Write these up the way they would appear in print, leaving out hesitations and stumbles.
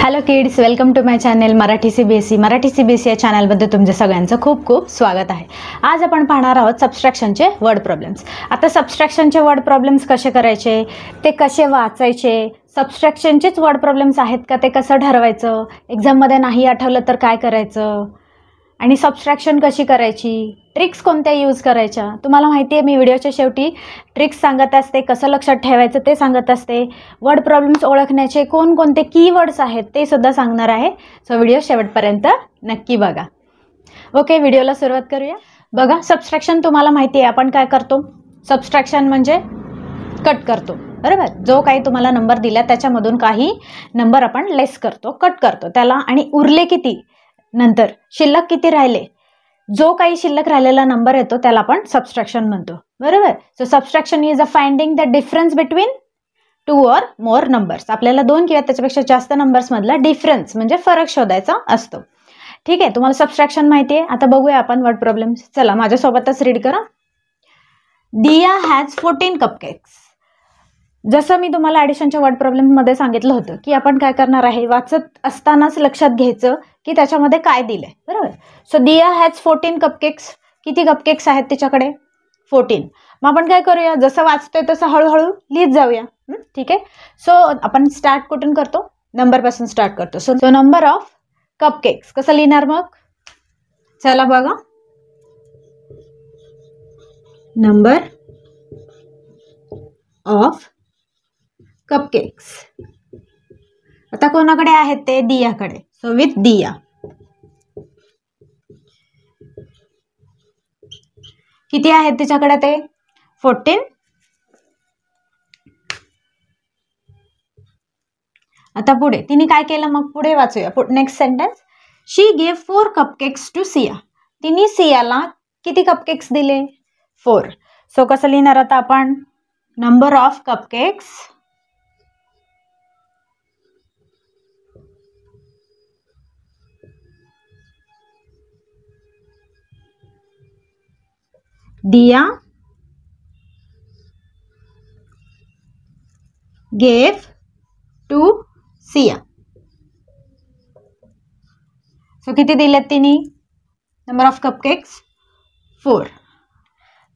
Hello kids, welcome to my channel Marathi CBSE. Marathi CBSE या चॅनलमध्ये तुमच्या सगळ्यांचं खूप खूप स्वागत आहे. आज आपण पाहणार आहोत सबस्ट्रॅक्शनचे वर्ड प्रॉब्लेम्स. आता सबस्ट्रॅक्शनचे वर्ड प्रॉब्लेम्स कसे करायचे, ते कसे वाचायचे, सबस्ट्रॅक्शनचेच वर्ड प्रॉब्लेम्स आहेत का ते कसं ठरवायचं, एक्झाममध्ये नाही आठवलं तर काय करायचं, आणि सबस्ट्रॅक्शन कशी करायची, ट्रिक्स कोणत्या यूज करायच्या. तुम्हाला माहिती आहे मी व्हिडिओच्या शेवटी ट्रिक्स सांगत असते, कसं लक्षात ठेवायचं ते सांगत असते, वर्ड प्रॉब्लेम्स ओळखण्याचे कोणकोणते कीवर्ड्स आहेत ते सुद्धा सांगणार आहे. सो व्हिडिओ शेवटपर्यंत नक्की बघा. ओके, व्हिडिओला सुरुवात करूया. बघा, सबस्ट्रॅक्शन तुम्हाला माहिती आहे आपण काय करतो. सबस्ट्रॅक्शन म्हणजे कट करतो, बरोबर. जो काही तुम्हाला नंबर दिला त्याच्यामधून काही नंबर आपण लेस करतो, कट करतो त्याला, आणि उरले किती, नंतर शिल्लक किती राहिले, जो काही शिल्लक राहिलेला नंबर येतो त्याला आपण सबस्ट्रॅक्शन म्हणतो, बरोबर. So subtraction is a finding the difference between two or more numbers. आपल्याला दोन किंवा त्याच्यापेक्षा जास्त नंबर्स मधला डिफरन्स म्हणजे फरक शोधायचा असतो. ठीक आहे, तुम्हाला सबस्ट्रॅक्शन माहिती आहे. आता बघूया आपण वर्ड प्रॉब्लेम्स. चला माझ्यासोबतच रीड करा. दिया हॅज 14 कपकेक्स. जसं मी तुम्हाला ॲडिशनच्या वर्ड प्रॉब्लेममध्ये सांगितलं होतं की आपण काय करणार आहे, वाचत असतानाच लक्षात घ्यायचं की त्याच्यामध्ये काय दिलंय, बरोबर. So Diya has 14 cupcakes. किती कपकेक्स आहेत तिच्याकडे? 14. मग आपण काय करूया, जसं वाचतोय तसं हळूहळू लिहित जाऊया. ठीक आहे. सो आपण स्टार्ट कुठून करतो, नंबरपासून स्टार्ट करतो. सो नंबर ऑफ कपकेक्स कसं लिहिणार मग, चला बघा. Number of cupcakes. आता कोणाकडे आहेत ते, दियाकडे. सो विथ दिया किती आहेत तिच्याकडे ते 14. आता पुढे तिने काय केलं, मग पुढे वाचूया. Next sentence. She gave 4 cupcakes to Siya. तिने सियाला किती कपकेक्स दिले, 4. सो कसं लिहिणार आता आपण, number of cupcakes Diya gave to Siya. So किती दिलेत तिने, नंबर ऑफ कपकेक्स 4.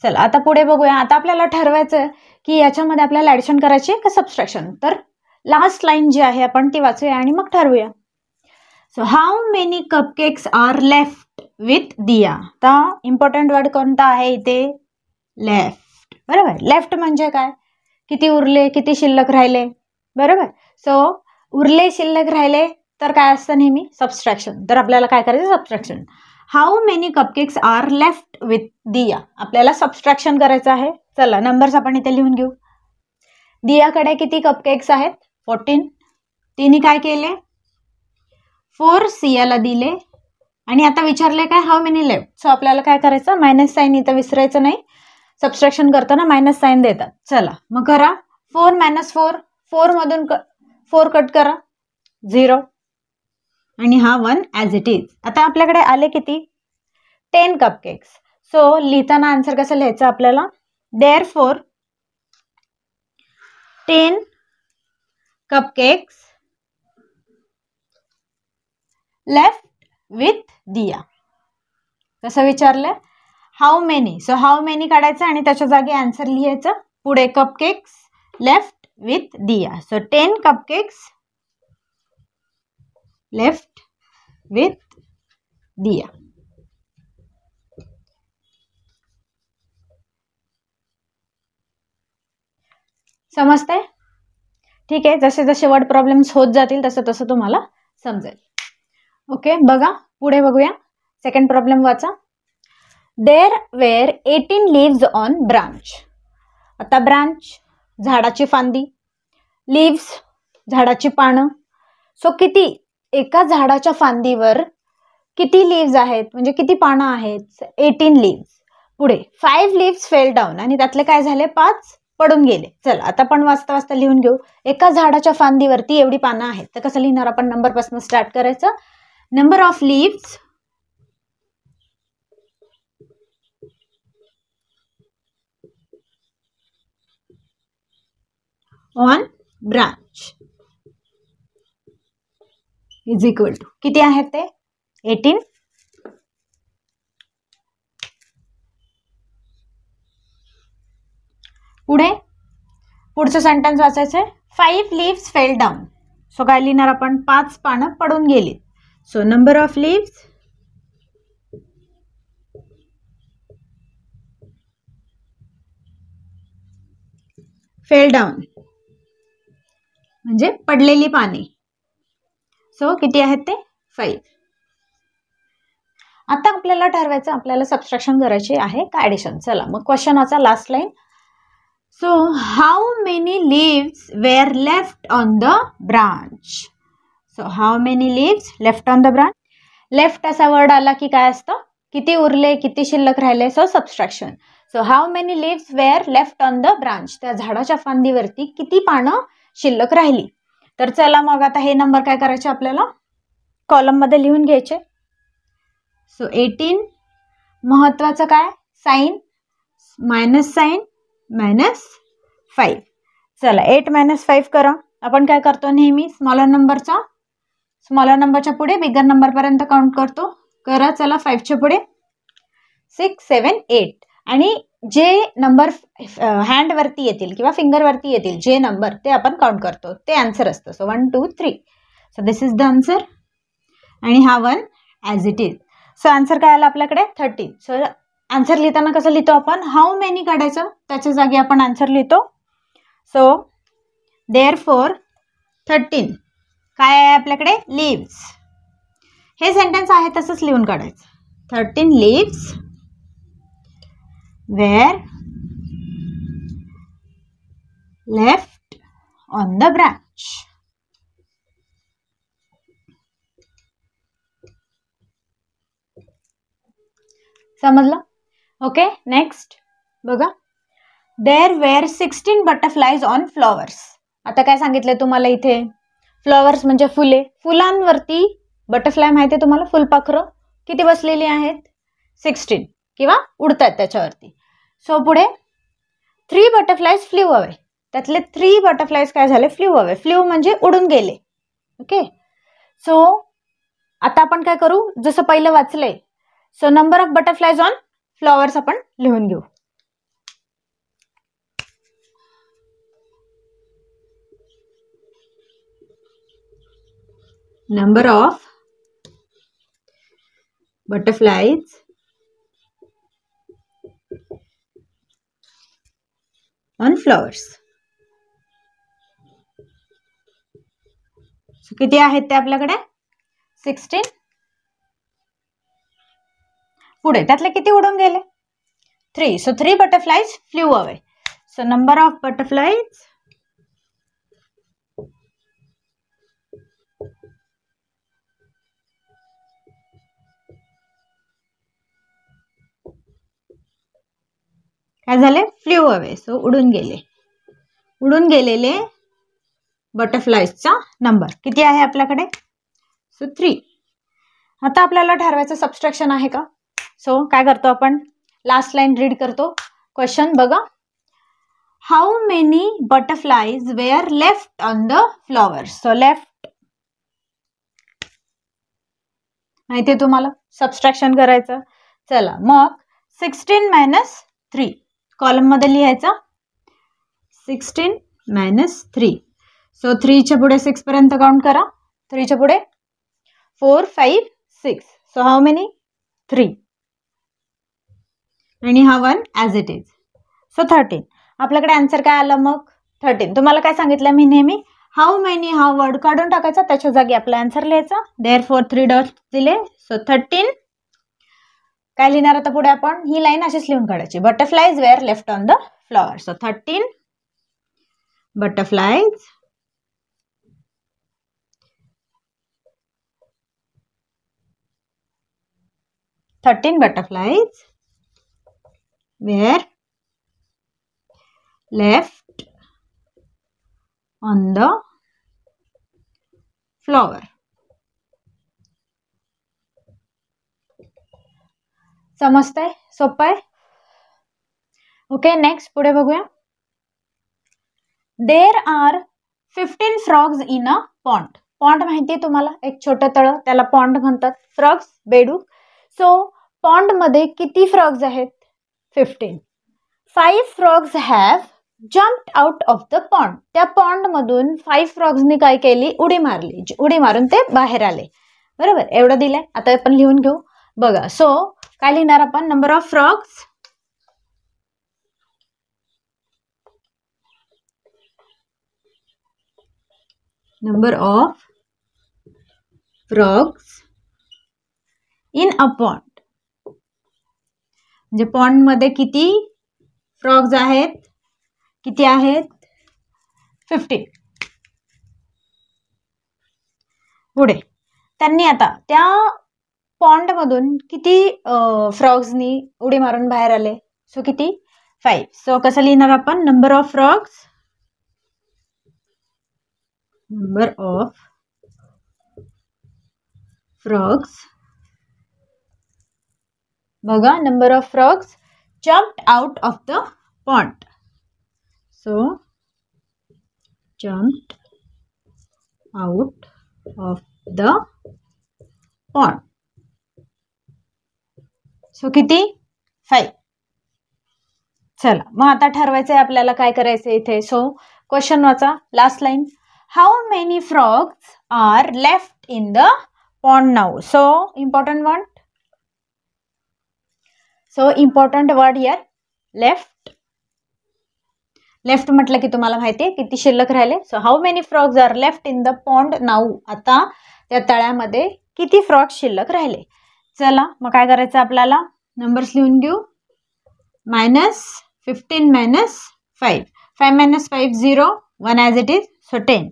चला आता पुढे बघूया. आता आपल्याला ठरवायचं की याच्यामध्ये आपल्याला ॲडिशन करायची का सबस्ट्रॅक्शन. तर लास्ट लाईन जी आहे आपण ती वाचूया आणि मग ठरवूया. So how many cupcakes are left with Diya. आता इम्पॉर्टंट वर्ड कोणता आहे इथे, लेफ्ट, बरोबर. लेफ्ट म्हणजे काय, किती उरले, किती शिल्लक राहिले, बरोबर. सो उरले शिल्लक राहिले तर काय असतं नेहमी, सबस्ट्रॅक्शन. तर आपल्याला काय करायचं, subtraction. How many cupcakes are left with Diya, आपल्याला सबस्ट्रॅक्शन करायचं आहे. चला नंबर्स आपण इथे लिहून घेऊ. दियाकडे किती कपकेक्स आहेत, 14. तिने काय केले, 4 सियाला दिले, आणि आता विचारले काय, हाऊ मेनी लेफ्ट. सो आपल्याला काय करायचं, मायनस साईन इथं विसरायचं नाही. सबस्ट्रॅक्शन करताना मायनस साईन देतात. चला मग करा. 4 - 4, 4 मधून 4 कट करा, 0, आणि हा 1 ॲज इट इज. आता आपल्याकडे आले किती, 10 कपकेक्स. सो लिहिताना आन्सर कसं लिहायचं आपल्याला, therefore 10 cupcakes left with Diya. कसं विचारलं, how many. So how many काढायचं आणि त्याच्या जागी आन्सर लिहायचं. पुढे cupcakes left with Diya. So 10 cupcakes left with Diya. समजतंय? ठीक आहे. जसे जसे वर्ड प्रॉब्लेम्स होत जातील तसं तसं तुम्हाला समजेल. ओके, बघा पुढे बघूया. सेकंड प्रॉब्लेम वाचा. There were 18 leaves on branch. आता ब्रांच झाडाची फांदी, लीव्स झाडाची पानं. सो किती, एका झाडाच्या फांदीवर किती लीव्स आहेत, म्हणजे किती पानं आहेत, 18 लीव्स. पुढे 5 लीव्स फेल डाऊन, आणि त्यातले काय झाले, 5 पडून गेले. चला आता आपण वाचता वाचता लिहून घेऊ. एका झाडाच्या फांदीवरती एवढी पानं आहेत, तर कसं लिहिणार आपण, नंबरपासून स्टार्ट करायचं. Number of leaves on branch. Is equal to किती आहेत ते 18. पुढचं सेंटेन्स वाचायचंय. 5 leaves fell down. सो काय लिहिणार आपण 5 पानं पडून गेली. So number of leaves fell down म्हणजे पडलेली पाने. सो किती आहेत ते 5. आता आपल्याला ठरवायचं आपल्याला सबट्रॅक्शन करायची आहे का ऍडिशन. चला मग क्वेश्चन वाचा last line. So how many leaves were left on the branch. So how many leaves left on the branch. Left असा वर्ड आला की काय असतं किती उरले किती शिल्लक राहिले. So subtraction. So how many leaves were left on the branch. त्या झाडाच्या फांदीवरती किती पानं शिल्लक राहिली. तर चला मग आता हे नंबर काय करायचे आपल्याला कॉलम मध्ये लिहून घ्यायचे. सो 18 महत्वाचं काय साइन मायनस साइन -5. चला 8 - 5 करा. आपण काय करतो नेहमी स्मॉलर नंबरच्या पुढे बिगर नंबर पर्यंत काउंट करतो. करा चला 5 च्या पुढे 6 7 8 आणि जे नंबर हँड वरती येतील किंवा फिंगर वरती येतील जे नंबर ते आपण काउंट करतो ते आन्सर असतं. So 1 2 3. So this is the answer आणि हा 1 as it is. So answer काय आला आपल्याकडे 13. सो आन्सर लिहिताना कसं लिहितो आपण हाऊ मेनी काढायचं त्याच्या जागी आपण आन्सर लिहितो. सो देअरफॉर 13 काय आहे आपल्याकडे लीव्स. हे सेंटेन्स आहे तसंच लिहून काढायचं. 13 leaves were left on the branch. समजलं. ओके नेक्स्ट बघा. There were 16 butterflies on flowers. आता काय सांगितलंय तुम्हाला इथे फ्लॉवर्स म्हणजे फुले. फुलांवरती बटरफ्लाय माहिती आहे तुम्हाला फुलपाखरं किती बसलेली आहेत 16 किंवा उडतात त्याच्यावरती. सो पुढे 3 बटरफ्लाईज फ्ल्यू अवे. त्यातले 3 बटरफ्लाईज काय झाले फ्ल्यू अवे. फ्ल्यू म्हणजे उडून गेले. ओके सो आता आपण काय करू जसं पहिलं वाचलंय. So number of butterflies on flowers आपण लिहून घेऊ. Number of butterflies on flowers. किती आहेत ते आपल्याकडे 16. पुढे त्यातले किती उडून गेले 3. So 3 butterflies flew away. So number of butterflies काय झाले फ्ल्यू अवे. सो उडून गेले. उडून गेलेले बटरफ्लाईजचा नंबर किती आहे आपल्याकडे सो 3. आता आपल्याला ठरवायचं सबट्रॅक्शन आहे का. सो काय करतो आपण लास्ट लाईन रीड करतो. क्वेश्चन बघा. How many butterflies were left on the flowers. So left माहिती आहे तुम्हाला सबट्रॅक्शन करायचं. चला मग 16 - 3 कॉलम मध्ये लिहायचा 16 - 3. सो 3 च्या पुढे 6 पर्यंत काउंट करा. 3 च्या पुढे 4 5 6. सो हाऊ मेनी 3 आणि हा 1 ॲज इट इज. सो 13. आपल्याकडे आन्सर काय आलं मग 13. तुम्हाला काय सांगितलं मी नेहमी हाऊ मेनी हा वर्ड काढून टाकायचा त्याच्या जागी आपला आन्सर लिहायचा. देअरफॉर 3 डॉट्स दिले. सो 13 काय लिहिणार आता पुढे आपण ही लाईन अशीच लिहून काढायची. Butterflies were left on the flower. So 13 butterflies were left on the flower. समजतंय सोपं आहे. ओके नेक्स्ट पुढे बघूया. There are 15 frogs in a pond. Pond माहिती आहे तुम्हाला, एक छोटं तळ, त्याला पॉन्ड म्हणतात. फ्रॉग्स, बेडूक. सो पॉन्ड मध्ये किती फ्रॉग्स आहेत? 15. 5 frogs have jumped out of the pond. त्या पॉन्ड मधून 5 फ्रॉग्सनी काय केली? उडी मारली. उडी मारून ते बाहेर आले. बरोबर, एवढं दिलंय. आता आपण लिहून घेऊ बघा. सो काय लिहिणार आपण? Number of frogs in a pond. म्हणजे पॉन्ड मध्ये किती फ्रॉग्स आहेत? किती आहेत? 15. पुढे त्यांनी आता त्या पॉन्ड मधून किती फ्रॉग्सनी उडी मारून बाहेर आले? सो किती? 5. सो कसं लिहिणार आपण? नंबर ऑफ फ्रॉग्स बघा, number of frogs jumped out of the pond. So jumped out of the pond. So किती? 5. चला मग आता ठरवायचंय आपल्याला काय करायचं इथे. सो क्वेश्चन वाचा, last line. How many frogs are left in the pond now? So important word. So important word here left. Left म्हटलं की तुम्हाला माहिती आहे किती शिल्लक राहिले. So how many frogs are left in the pond now. आता त्या तळ्यामध्ये किती फ्रॉग्स शिल्लक राहिले? चला मग काय करायचं आपल्याला? नंबर्स लिहून घेऊ. -15 - 5. 5 - 5 0. 1 as it is. So 10.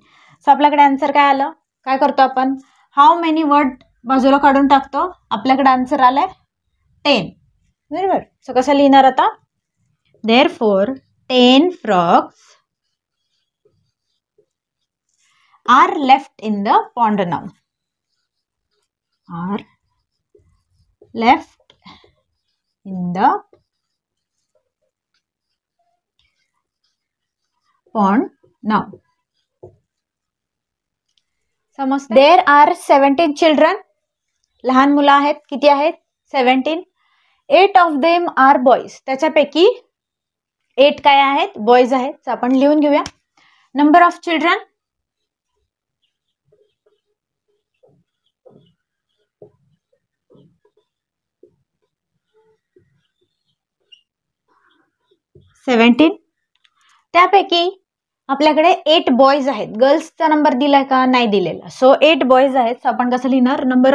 So आपल्याकडे आन्सर काय आलं? काय करतो आपण? हाऊ मेनी वर्ड बाजूला काढून टाकतो. आपल्याकडे आन्सर आलाय 10. बरोबर. सो कसं लिहिणार आता? Therefore 10 frogs are left in the pond now. Are left in the pond now. समजते? There are 17 children. लहान मुलं आहेत. किती आहेत? 17. 8 of them are boys. त्याच्यापैकी 8 काय आहेत? बॉयज आहेत. तर आपण लिहून घेऊया. नंबर ऑफ चिल्ड्रन त्यापैकी आपल्याकडे 8 बॉयज आहेत. गर्ल्सचा नंबर दिलाय का? नाही दिलेला. सो 8 बॉयज आहेत. सो आपण कसं लिहिणार? Number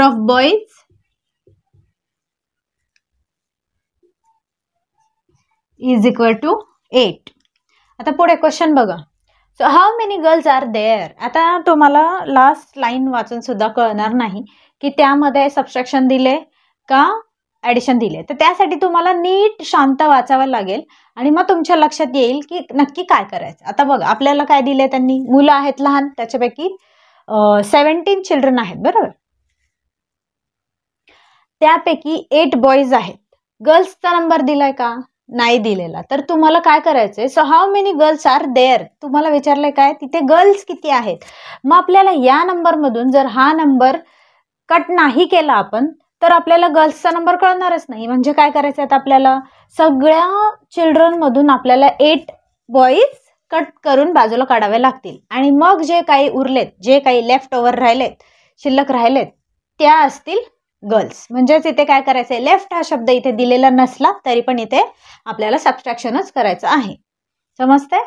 of boys is equal to 8. आता पुढे क्वेश्चन बघा. So how many girls are there. आता तुम्हाला लास्ट लाईन वाचून सुद्धा कळणार नाही की त्यामध्ये सबट्रॅक्शन दिले का ॲडिशन दिले. तर त्यासाठी तुम्हाला नीट शांत वाचावं लागेल आणि मग तुमच्या लक्षात येईल की नक्की काय करायचं. आता बघा आपल्याला काय दिले त्यांनी? मुलं आहेत लहान. त्याच्यापैकी 17 चिल्ड्रन आहेत. बरोबर. त्यापैकी 8 बॉयज आहेत. गर्ल्सचा नंबर दिलाय का? नाही दिलेला. तर तुम्हाला काय करायचंय? So how many girls are there. तुम्हाला विचारलंय काय? तिथे गर्ल्स किती आहेत. मग आपल्याला या नंबर मधून जर हा नंबर कट नाही केला आपण तर आपल्याला गर्ल्सचा नंबर कळणारच नाही. म्हणजे काय करायचं आता आपल्याला? सगळ्या चिल्ड्रन मधून आपल्याला 8 बॉईज कट करून बाजूला काढावे लागतील आणि मग जे काही उरलेत, जे काही लेफ्ट ओव्हर राहिलेत, शिल्लक राहिलेत, त्या असतील गर्ल्स. म्हणजेच इथे काय करायचंय? लेफ्ट हा शब्द इथे दिलेला नसला तरी पण इथे आपल्याला सबट्रॅक्शनच करायचं आहे. समजतंय?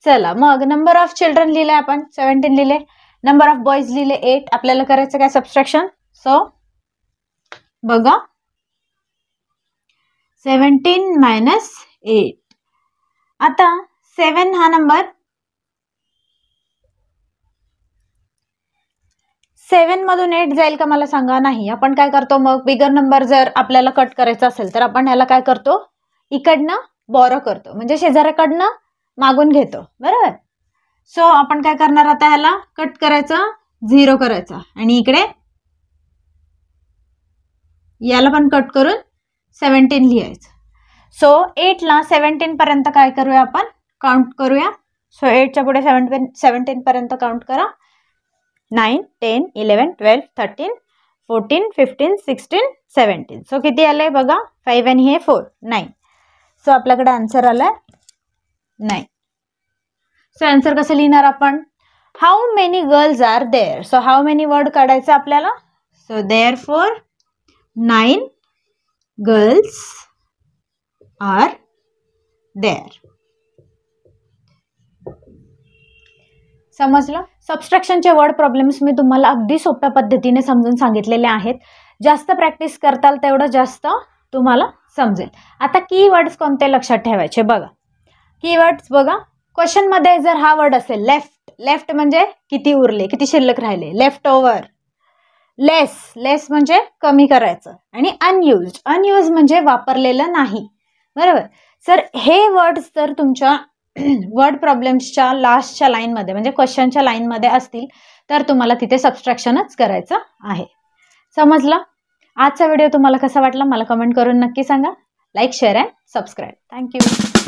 चला मग नंबर ऑफ चिल्ड्रन लिहिले आपण 17 लिहिले. नंबर ऑफ बॉयज लिहिले 8. आपल्याला करायचं काय? सबट्रॅक्शन. सो बघा 17 - 8. आता 7 हा नंबर 7 मधून 8 जाईल का मला सांगा? नाही. आपण काय करतो मग? बिगर नंबर जर आपल्याला कट करायचा असेल तर आपण ह्याला काय करतो? इकडनं बॉरो करतो. म्हणजे शेजाऱ्याकडनं मागून घेतो. बरोबर. सो आपण काय करणार आता? ह्याला कट करायचं, 0 करायचा आणि इकडे याला पण कट करून 17 लिहायचं. सो 8ला 17 पर्यंत काय करूया आपण, काउंट करूया. सो 8च्या पुढे 17 पर्यंत काउंट करा. 9, 10, 11, 12, 13, 14, 15, 16, 17. सो किती आलंय बघा, 5 आणि हे 4, 9. सो आपल्याकडे आन्सर आलाय 9. सो आन्सर कसं लिहिणार आपण, how many girls are there. So how many word काढायचं आपल्याला. So therefore 9 girls are there. समजलं. सबस्ट्रॅक्शनचे वर्ड प्रॉब्लेम्स मी तुम्हाला अगदी सोप्या पद्धतीने समजून सांगितलेले आहेत. जास्त प्रॅक्टिस करताल तेवढं जास्त तुम्हाला समजेल. आता कीवर्ड्स कोणते लक्षात ठेवायचे बघा. कीवर्ड्स बघा, क्वेश्चनमध्ये जर हा वर्ड असेल लेफ्ट, लेफ्ट म्हणजे किती उरले, किती शिल्लक राहिले. Left over. लेस, लेस म्हणजे कमी करायचं. आणि अनयुज्ड, अनयुज्ड म्हणजे वापरलेलं नाही. बरोबर. सर हे वर्ड्स जर तुमच्या वर्ड प्रॉब्लेम्सच्या लास्टच्या लाईनमध्ये म्हणजे क्वेश्चनच्या लाईनमध्ये असतील तर तुम्हाला तिथे सबस्ट्रॅक्शनच करायचं आहे. समजलं. आजचा व्हिडिओ तुम्हाला कसा वाटला मला कमेंट करून नक्की सांगा. Like, share and subscribe. Thank you.